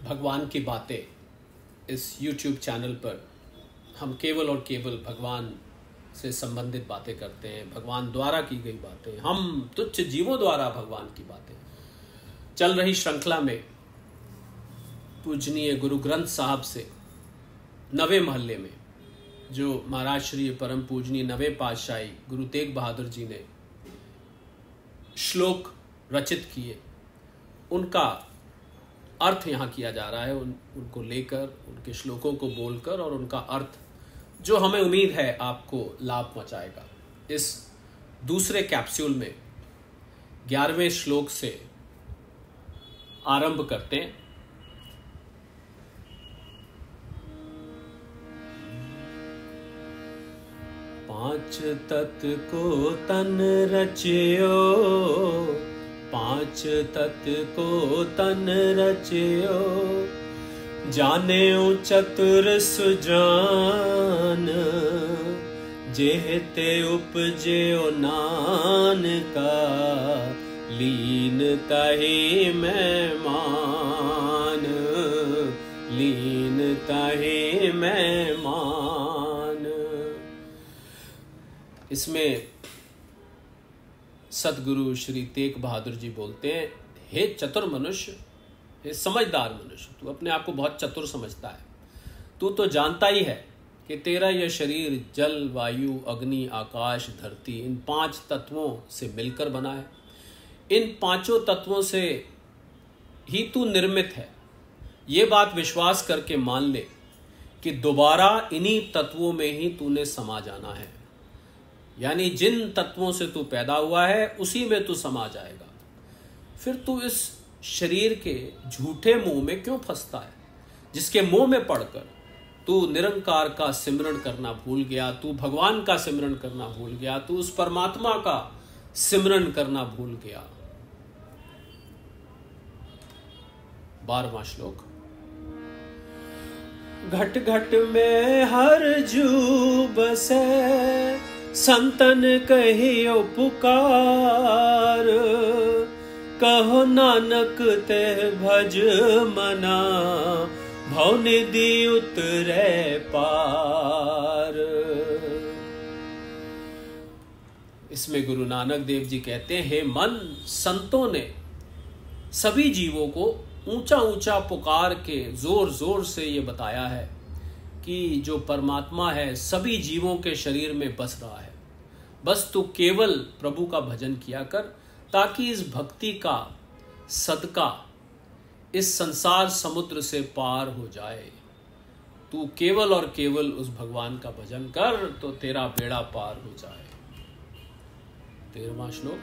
भगवान की बातें इस YouTube चैनल पर हम केवल और केवल भगवान से संबंधित बातें करते हैं, भगवान द्वारा की गई बातें, हम तुच्छ जीवों द्वारा भगवान की बातें। चल रही श्रृंखला में पूजनीय गुरु ग्रंथ साहब से नवे महल्ले में जो महाराज श्री परम पूजनीय नवे पातशाही गुरु तेग बहादुर जी ने श्लोक रचित किए, उनका अर्थ यहाँ किया जा रहा है। उनको लेकर, उनके श्लोकों को बोलकर और उनका अर्थ जो हमें उम्मीद है आपको लाभ पहुंचाएगा। इस दूसरे कैप्सूल में 11वें श्लोक से आरंभ करते हैं। पांच तत्व को तन रचियो, पांच तत्व को तन रचियो, जानेऊ चतुर सुजान, जेहते उपजेओ नानका, लीन ताहि मैं मान, लीन ताहि मैं मान। इसमें सतगुरु श्री तेग बहादुर जी बोलते हैं, हे चतुर मनुष्य, हे समझदार मनुष्य, तू अपने आप को बहुत चतुर समझता है। तू तो जानता ही है कि तेरा यह शरीर जल, वायु, अग्नि, आकाश, धरती, इन 5 तत्वों से मिलकर बना है। इन 5 तत्वों से ही तू निर्मित है। ये बात विश्वास करके मान ले कि दोबारा इन्हीं तत्वों में ही तूने समा जाना है। यानी जिन तत्वों से तू पैदा हुआ है उसी में तू समा जाएगा। फिर तू इस शरीर के झूठे मुंह में क्यों फंसता है, जिसके मुंह में पड़कर तू निरंकार का सिमरण करना भूल गया, तू भगवान का सिमरण करना भूल गया, तू उस परमात्मा का सिमरण करना भूल गया। 12वां श्लोक। घट घट में हर जू बसे, संतन कहियो पुकार, कहो नानक ते भज मना, भवनिधि उतरे पार। इसमें गुरु नानक देव जी कहते हैं, हे मन, संतों ने सभी जीवों को ऊंचा ऊंचा पुकार के जोर जोर से ये बताया है कि जो परमात्मा है सभी जीवों के शरीर में बस रहा है। बस तू केवल प्रभु का भजन किया कर, ताकि इस भक्ति का सदका इस संसार समुद्र से पार हो जाए। तू केवल और केवल उस भगवान का भजन कर तो तेरा बेड़ा पार हो जाए। 13वां श्लोक।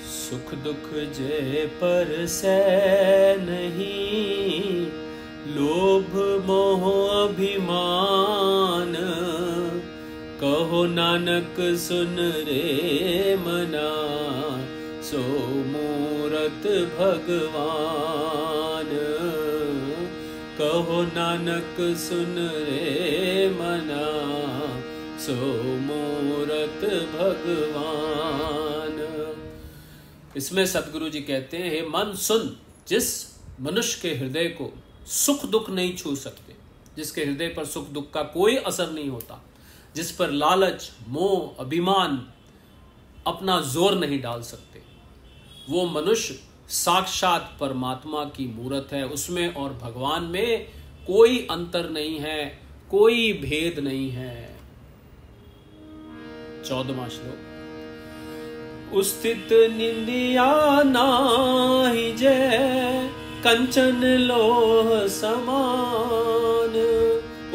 सुख दुख जे पर से नहीं, लोभ मोह अभिमान, कहो नानक सुन रे मना, सो मूरत भगवान, कहो नानक सुन रे मना, सो मूरत भगवान। इसमें सतगुरु जी कहते हैं, हे मन सुन, जिस मनुष्य के हृदय को सुख दुख नहीं छू सकते, जिसके हृदय पर सुख दुख का कोई असर नहीं होता, जिस पर लालच, मोह, अभिमान अपना जोर नहीं डाल सकते, वो मनुष्य साक्षात परमात्मा की मूरत है। उसमें और भगवान में कोई अंतर नहीं है, कोई भेद नहीं है। 14वां श्लोक। उस्थित निंदिया नाहि जय, कंचन लोह समान,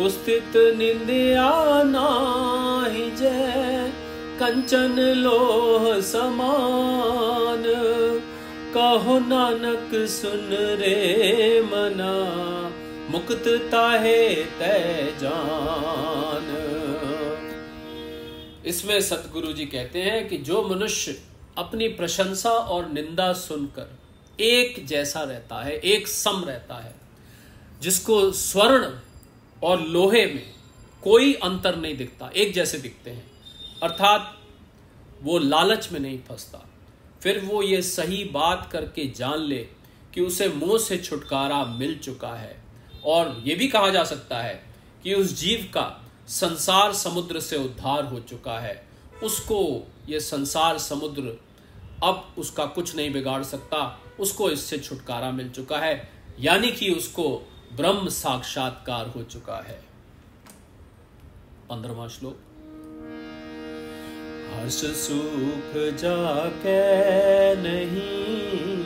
उस्थित निंदिया नाहि जय, कंचन लोह समान, कहो नानक सुन रे मना, मुक्त ताहे तै जान। इसमें सतगुरु जी कहते हैं कि जो मनुष्य अपनी प्रशंसा और निंदा सुनकर एक जैसा रहता है, एक सम रहता है, जिसको स्वर्ण और लोहे में कोई अंतर नहीं दिखता, एक जैसे दिखते हैं, अर्थात वो लालच में नहीं फंसता, फिर वो ये सही बात करके जान ले कि उसे मोह से छुटकारा मिल चुका है। और यह भी कहा जा सकता है कि उस जीव का संसार समुद्र से उद्धार हो चुका है। उसको ये संसार समुद्र अब उसका कुछ नहीं बिगाड़ सकता, उसको इससे छुटकारा मिल चुका है, यानी कि उसको ब्रह्म साक्षात्कार हो चुका है। 15वां श्लोक। हर्ष सुख जाके नहीं,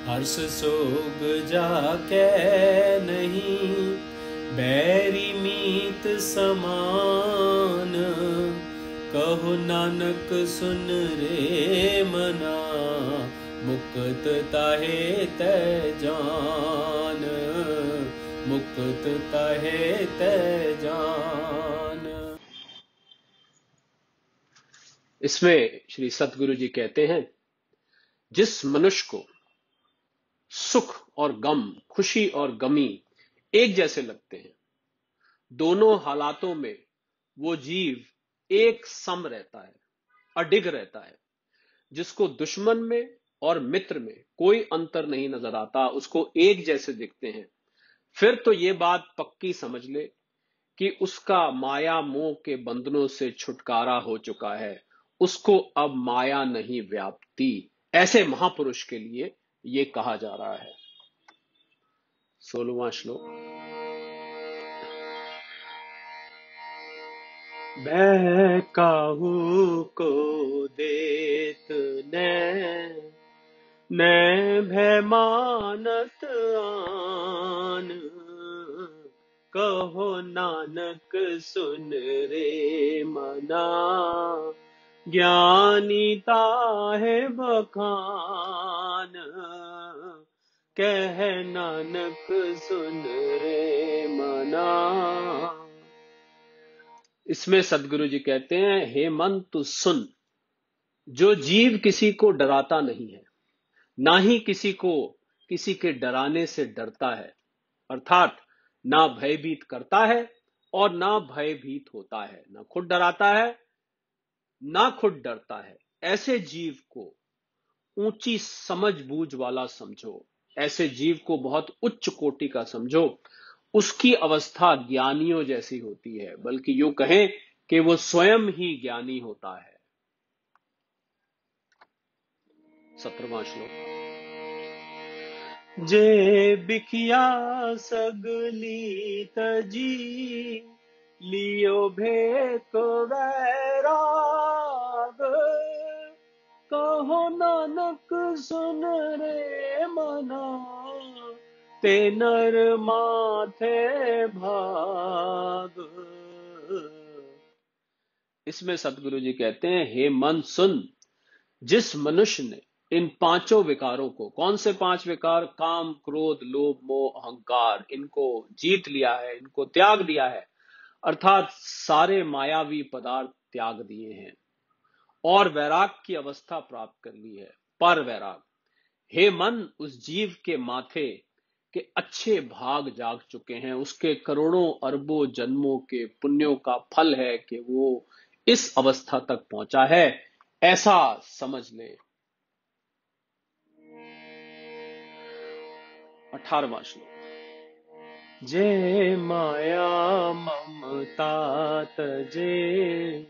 हर्ष सुख जाके नहीं, बैरी मीत समान, कहो नानक सुन रे मना, मुक्त ताहे तै जान, मुक्त ताहे तै जान। इसमें श्री सतगुरु जी कहते हैं, जिस मनुष्य को सुख और गम, खुशी और गमी एक जैसे लगते हैं, दोनों हालातों में वो जीव एक सम रहता है, अडिग रहता है, जिसको दुश्मन में और मित्र में कोई अंतर नहीं नजर आता, उसको एक जैसे दिखते हैं, फिर तो ये बात पक्की समझ ले कि उसका माया मोह के बंधनों से छुटकारा हो चुका है, उसको अब माया नहीं व्यापती। ऐसे महापुरुष के लिए ये कहा जा रहा है। 16वां श्लोक। बै काहू को देत नै भय मानत आन, कहो नानक सुन रे मना, ज्ञानी ताहे बखान, कह नानक सुन रे मना। इसमें सदगुरु जी कहते हैं, हे मन तू सुन, जो जीव किसी को डराता नहीं है, ना ही किसी को किसी के डराने से डरता है, अर्थात ना भयभीत करता है और ना भयभीत होता है, ना खुद डराता है ना खुद डरता है, ऐसे जीव को ऊंची समझ बूझ वाला समझो, ऐसे जीव को बहुत उच्च कोटि का समझो। उसकी अवस्था ज्ञानियों जैसी होती है, बल्कि यूं कहें कि वो स्वयं ही ज्ञानी होता है। 17वां श्लोक। जे बिखिया सगली तजी, लियो भेक वैराग, कहो नानक सुन रे मना, ते नर माथे भाग। इसमें सतगुरु जी कहते हैं, हे मन सुन, जिस मनुष्य ने इन पांचों विकारों को, कौन से 5 विकार, काम क्रोध लोभ मोह अहंकार, इनको जीत लिया है, इनको त्याग दिया है, अर्थात सारे मायावी पदार्थ त्याग दिए हैं और वैराग की अवस्था प्राप्त कर ली है, पर वैराग। हे मन, उस जीव के माथे के अच्छे भाग जाग चुके हैं, उसके करोड़ों अरबों जन्मों के पुण्यों का फल है कि वो इस अवस्था तक पहुंचा है, ऐसा समझ ले। 18वां श्लोक। जे माया ममता तजे,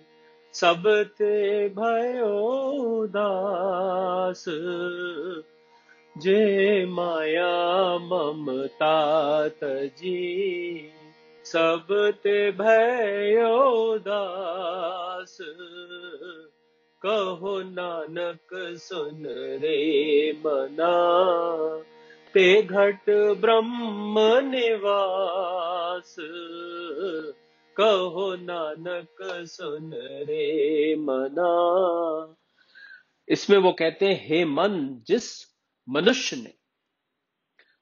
सब ते भयो दास, जे माया ममता तजी, सब ते भयो दास, कहो नानक सुन रे मना, ते घट ब्रह्म निवास, कहो नानक सुन रे मना। इसमें वो कहते हैं, हे मन, जिस मनुष्य ने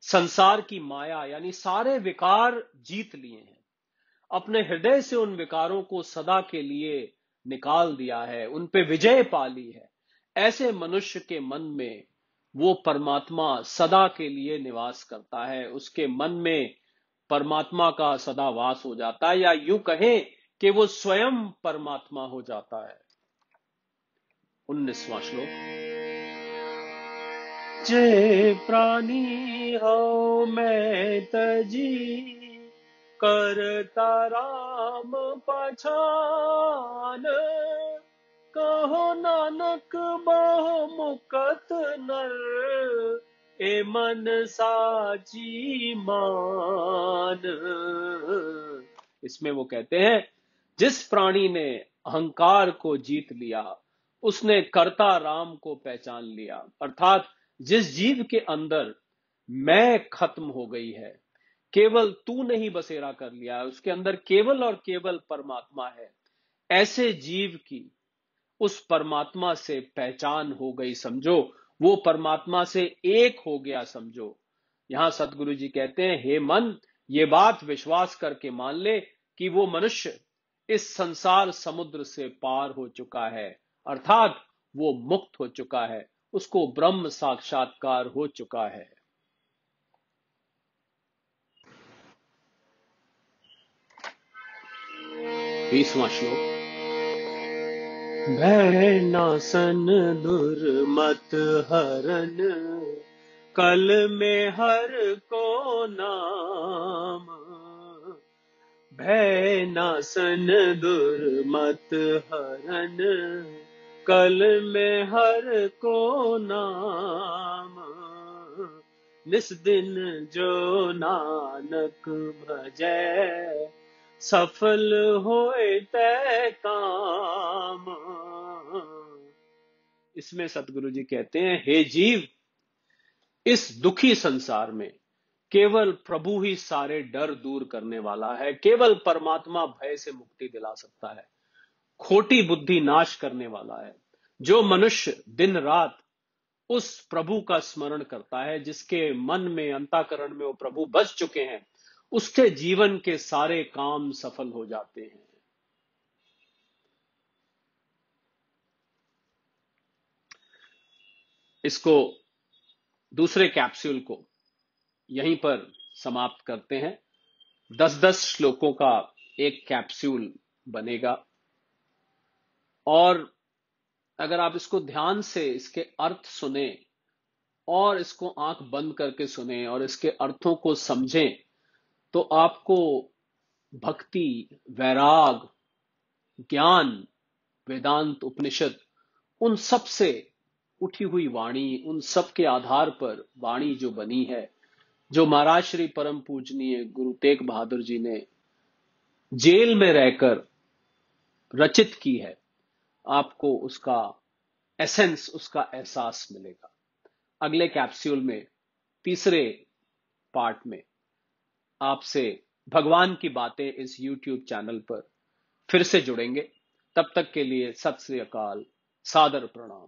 संसार की माया यानी सारे विकार जीत लिए हैं, अपने हृदय से उन विकारों को सदा के लिए निकाल दिया है, उन पे विजय पा ली है, ऐसे मनुष्य के मन में वो परमात्मा सदा के लिए निवास करता है, उसके मन में परमात्मा का सदा वास हो जाता है, या यूं कहें कि वो स्वयं परमात्मा हो जाता है। 19वां श्लोक। जे प्राणी हो मैं तजी, करता राम पछान, कहो नानक बहु मुकत नर, ए मन साची मान। इसमें वो कहते हैं, जिस प्राणी ने अहंकार को जीत लिया उसने कर्ता राम को पहचान लिया। अर्थात जिस जीव के अंदर मैं खत्म हो गई है, केवल तू ने ही बसेरा कर लिया है, उसके अंदर केवल और केवल परमात्मा है, ऐसे जीव की उस परमात्मा से पहचान हो गई समझो, वो परमात्मा से एक हो गया समझो। यहां सतगुरु जी कहते हैं, हे मन, ये बात विश्वास करके मान ले कि वो मनुष्य इस संसार समुद्र से पार हो चुका है, अर्थात वो मुक्त हो चुका है, उसको ब्रह्म साक्षात्कार हो चुका है। 20वां श्लोक। भय नासन दुर्मत हरन, कल में हर को नाम। भय नासन दुर्मत हरन, कल में हर को नाम। निस दिन जो नानक भजै, सफल होए तै काम। इसमें सतगुरु जी कहते हैं, हे जीव, इस दुखी संसार में केवल प्रभु ही सारे डर दूर करने वाला है, केवल परमात्मा भय से मुक्ति दिला सकता है, खोटी बुद्धि नाश करने वाला है। जो मनुष्य दिन रात उस प्रभु का स्मरण करता है, जिसके मन में, अंतःकरण में वो प्रभु बस चुके हैं, उसके जीवन के सारे काम सफल हो जाते हैं। इसको दूसरे कैप्सूल को यहीं पर समाप्त करते हैं। 10-10 श्लोकों का एक कैप्सूल बनेगा, और अगर आप इसको ध्यान से इसके अर्थ सुने और इसको आंख बंद करके सुने और इसके अर्थों को समझें, तो आपको भक्ति, वैराग, ज्ञान, वेदांत, उपनिषद, उन सब से उठी हुई वाणी, उन सब के आधार पर वाणी जो बनी है, जो महाराज श्री परम पूजनीय गुरु तेग बहादुर जी ने जेल में रहकर रचित की है, आपको उसका एसेंस, उसका एहसास मिलेगा। अगले कैप्सूल में, तीसरे पार्ट में, आपसे भगवान की बातें इस YouTube चैनल पर फिर से जुड़ेंगे। तब तक के लिए सत श्री अकाल, सादर प्रणाम।